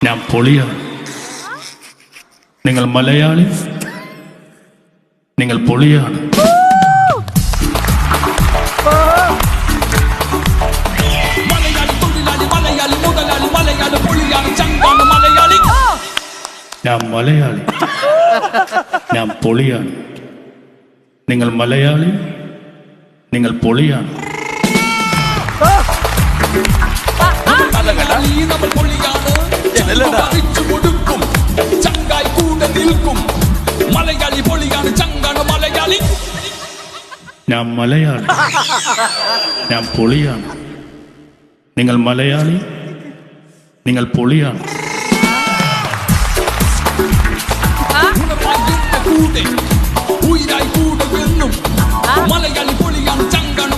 ഞാൻ പൊളിയാണ്. നിങ്ങൾ മലയാളി, നിങ്ങൾ പൊളിയാണ്. ഞാൻ മലയാളി, ഞാൻ പൊളിയാണ്. നിങ്ങൾ മലയാളി, നിങ്ങൾ പൊളിയാണ്. മലയാളി പൊളിയാണ്, ചങ്കാണ് മലയാളി. ഞാൻ മലയാളി, ഞാൻ പൊളിയാണ്. നിങ്ങൾ മലയാളി, നിങ്ങൾ പൊളിയാണ്. ഉയരായി കൂടെ എന്നും മലയാളി പൊളിയാണ്, ചങ്കാണ്